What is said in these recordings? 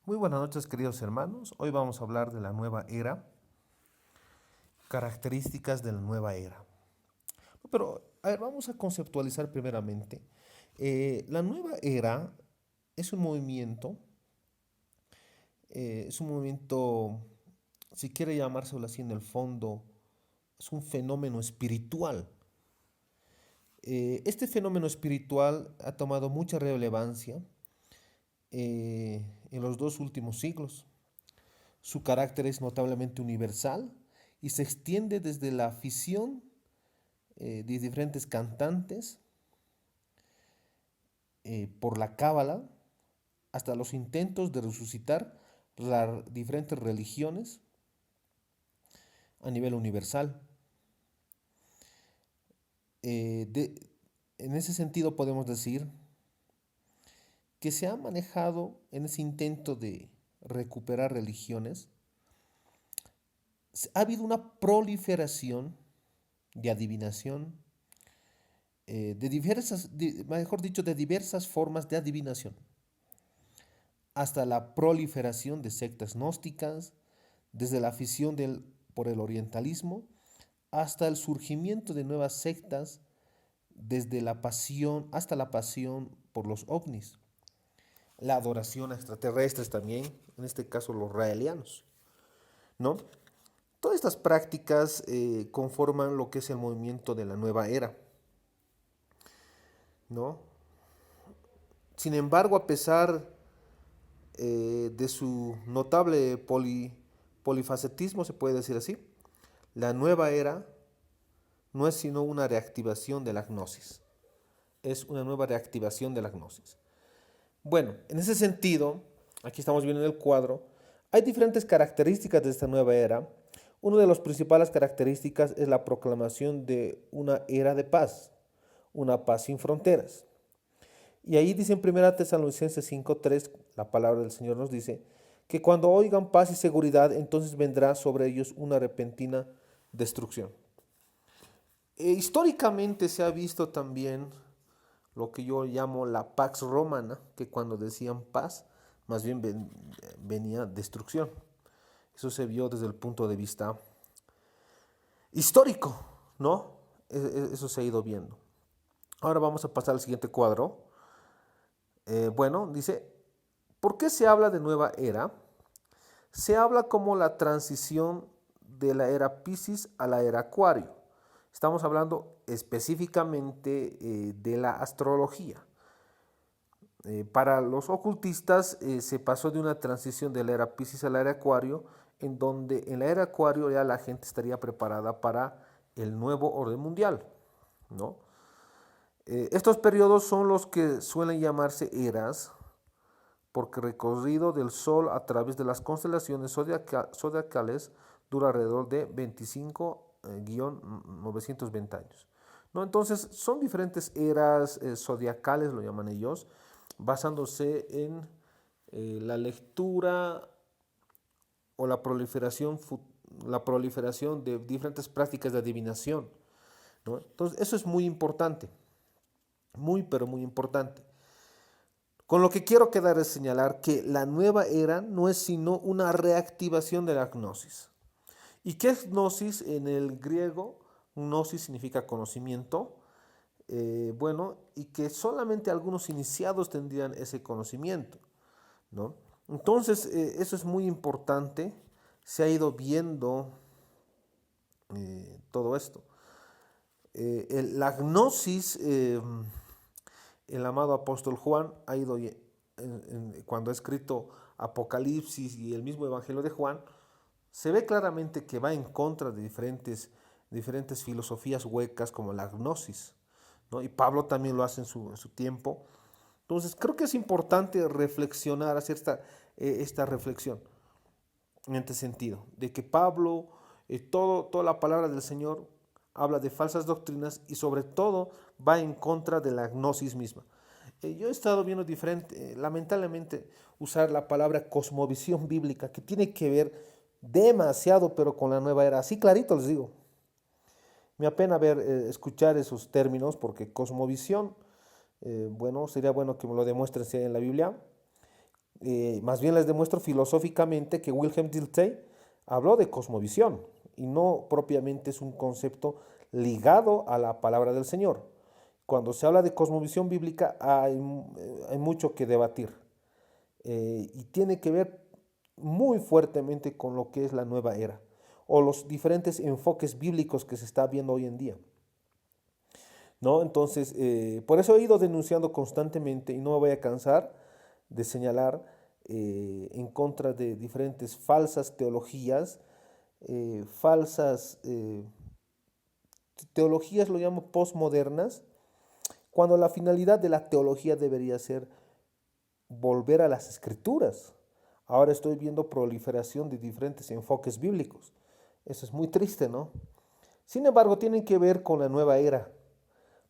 Muy buenas noches, queridos hermanos. Hoy vamos a hablar de la nueva era, características de la nueva era. Pero, a ver, vamos a conceptualizar primeramente. La nueva era es un movimiento, si quiere llamárselo así en el fondo, es un fenómeno espiritual. Este fenómeno espiritual ha tomado mucha relevancia en los dos últimos siglos. Su carácter es notablemente universal y se extiende desde la afición de diferentes cantantes por la cábala hasta los intentos de resucitar las diferentes religiones a nivel universal. Eh, de- en ese sentido podemos decir que se ha manejado en ese intento de recuperar religiones, ha habido una proliferación de adivinación, mejor dicho, de diversas formas de adivinación, hasta la proliferación de sectas gnósticas, desde la afición por el orientalismo, hasta el surgimiento de nuevas sectas, desde la pasión hasta la pasión por los ovnis, la adoración a extraterrestres también, en este caso los raelianos, ¿no? Todas estas prácticas conforman lo que es el movimiento de la nueva era, ¿no? Sin embargo, a pesar de su notable polifacetismo, se puede decir así, la nueva era no es sino una reactivación de la gnosis. Es una nueva reactivación de la gnosis. Bueno, en ese sentido, aquí estamos viendo en el cuadro, hay diferentes características de esta nueva era. Una de las principales características es la proclamación de una era de paz, una paz sin fronteras. Y ahí dice en 1 Tesalonicenses 5:3, la palabra del Señor nos dice, que cuando oigan paz y seguridad, entonces vendrá sobre ellos una repentina destrucción. Históricamente se ha visto también lo que yo llamo la Pax Romana, que cuando decían paz, más bien venía destrucción. Eso se vio desde el punto de vista histórico, ¿no? Eso se ha ido viendo. Ahora vamos a pasar al siguiente cuadro. Bueno, dice, ¿por qué se habla de nueva era? Se habla como la transición de la era Piscis a la era Acuario. Estamos hablando específicamente de la astrología. Para los ocultistas se pasó de una transición de la era Piscis a la era Acuario, en donde en la era Acuario ya la gente estaría preparada para el nuevo orden mundial, ¿no? Estos periodos son los que suelen llamarse eras, porque el recorrido del Sol a través de las constelaciones zodiacales dura alrededor de 25-920 años, ¿no? Entonces, son diferentes eras zodiacales, lo llaman ellos, basándose en la lectura o la proliferación de diferentes prácticas de adivinación, ¿no? Entonces, eso es muy importante, muy, pero muy importante. Con lo que quiero quedar es señalar que la nueva era no es sino una reactivación de la gnosis. ¿Y qué es gnosis? En el griego, gnosis significa conocimiento, bueno, y que solamente algunos iniciados tendrían ese conocimiento, ¿no? Entonces, eso es muy importante, se ha ido viendo todo esto. La gnosis, el amado apóstol Juan ha ido, cuando ha escrito Apocalipsis y el mismo Evangelio de Juan, se ve claramente que va en contra de diferentes filosofías huecas como la gnosis, ¿no? Y Pablo también lo hace en su tiempo. Entonces, creo que es importante reflexionar, hacer esta reflexión en este sentido, de que Pablo, toda la palabra del Señor habla de falsas doctrinas y sobre todo va en contra de la gnosis misma. Yo he estado viendo diferente, lamentablemente, usar la palabra cosmovisión bíblica, que tiene que ver demasiado, pero con la nueva era. Así clarito les digo. Me apena escuchar esos términos, porque cosmovisión, bueno, sería bueno que me lo demuestren en la Biblia. Más bien les demuestro filosóficamente que Wilhelm Dilthey habló de cosmovisión y no propiamente es un concepto ligado a la palabra del Señor. Cuando se habla de cosmovisión bíblica hay mucho que debatir y tiene que ver muy fuertemente con lo que es la nueva era o los diferentes enfoques bíblicos que se está viendo hoy en día. ¿No? Entonces, por eso he ido denunciando constantemente y no me voy a cansar de señalar en contra de diferentes falsas teologías, falsas teologías, lo llamo postmodernas, cuando la finalidad de la teología debería ser volver a las escrituras. Ahora estoy viendo proliferación de diferentes enfoques bíblicos. Eso es muy triste, ¿no? Sin embargo, tienen que ver con la nueva era,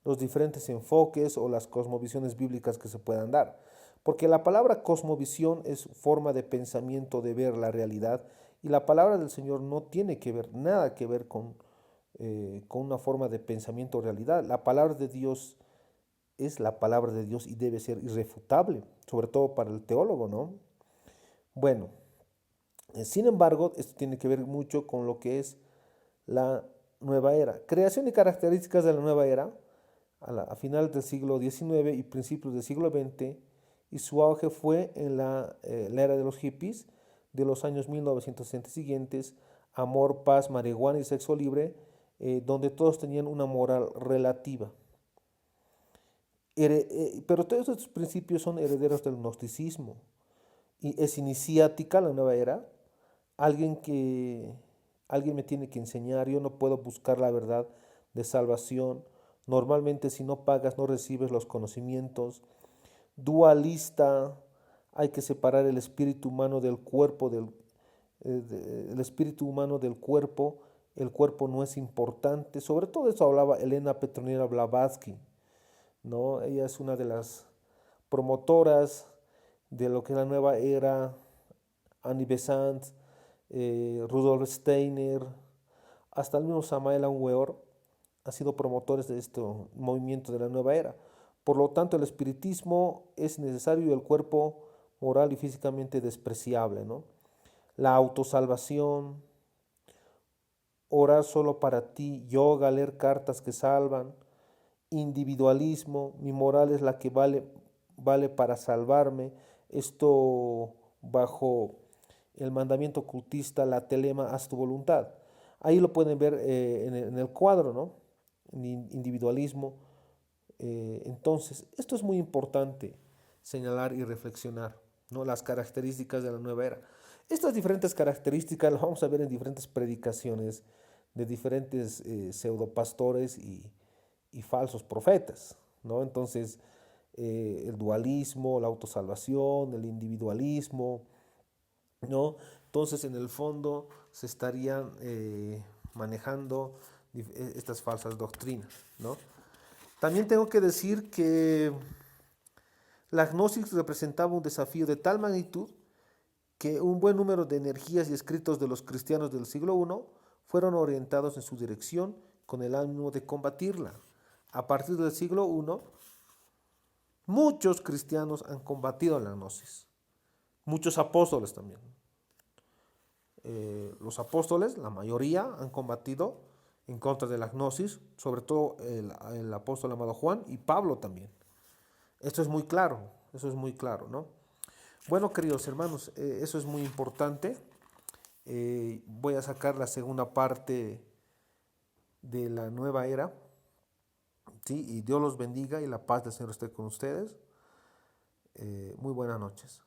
los diferentes enfoques o las cosmovisiones bíblicas que se puedan dar. Porque la palabra cosmovisión es forma de pensamiento, de ver la realidad, y la palabra del Señor no tiene que ver, nada que ver con una forma de pensamiento o realidad. La palabra de Dios es la palabra de Dios y debe ser irrefutable, sobre todo para el teólogo, ¿no? Bueno, sin embargo, esto tiene que ver mucho con lo que es la nueva era. Creación y características de la nueva era a finales del siglo XIX y principios del siglo XX, y su auge fue en la era de los hippies de los años 1960 y siguientes, amor, paz, marihuana y sexo libre, donde todos tenían una moral relativa. Pero todos estos principios son herederos del gnosticismo y es iniciática la nueva era. Alguien que alguien me tiene que enseñar, yo no puedo buscar la verdad de salvación. Normalmente si no pagas no recibes los conocimientos. Dualista, hay que separar el espíritu humano del cuerpo, el espíritu humano del cuerpo. El cuerpo no es importante. Sobre todo eso hablaba Elena Petronila Blavatsky, ¿no? Ella es una de las promotoras de lo que es la nueva era. Annie Besant, Rudolf Steiner, hasta el mismo Samael Weor han sido promotores de este movimiento de la nueva era. Por lo tanto, el espiritismo es necesario y el cuerpo moral y físicamente despreciable, ¿no? La autosalvación, orar solo para ti, yoga, leer cartas que salvan, individualismo, mi moral es la que vale para salvarme, esto bajo el mandamiento ocultista, la telema, haz tu voluntad. Ahí lo pueden ver en el cuadro, ¿no? Individualismo. Entonces, esto es muy importante señalar y reflexionar, ¿no? Las características de la nueva era. Estas diferentes características las vamos a ver en diferentes predicaciones de diferentes pseudopastores y falsos profetas, ¿no? Entonces, el dualismo, la autosalvación, el individualismo, ¿no? Entonces, en el fondo, se estarían manejando estas falsas doctrinas, ¿no? También tengo que decir que la gnosis representaba un desafío de tal magnitud que un buen número de energías y escritos de los cristianos del siglo I fueron orientados en su dirección con el ánimo de combatirla. A partir del siglo I, muchos cristianos han combatido la gnosis, muchos apóstoles también. Los apóstoles, la mayoría, han combatido en contra de la gnosis, sobre todo el apóstol amado Juan y Pablo también. Esto es muy claro, eso es muy claro, ¿no? Bueno, queridos hermanos, eso es muy importante. Voy a sacar la segunda parte de la nueva era, ¿sí? Y Dios los bendiga y la paz del Señor esté con ustedes. Muy buenas noches.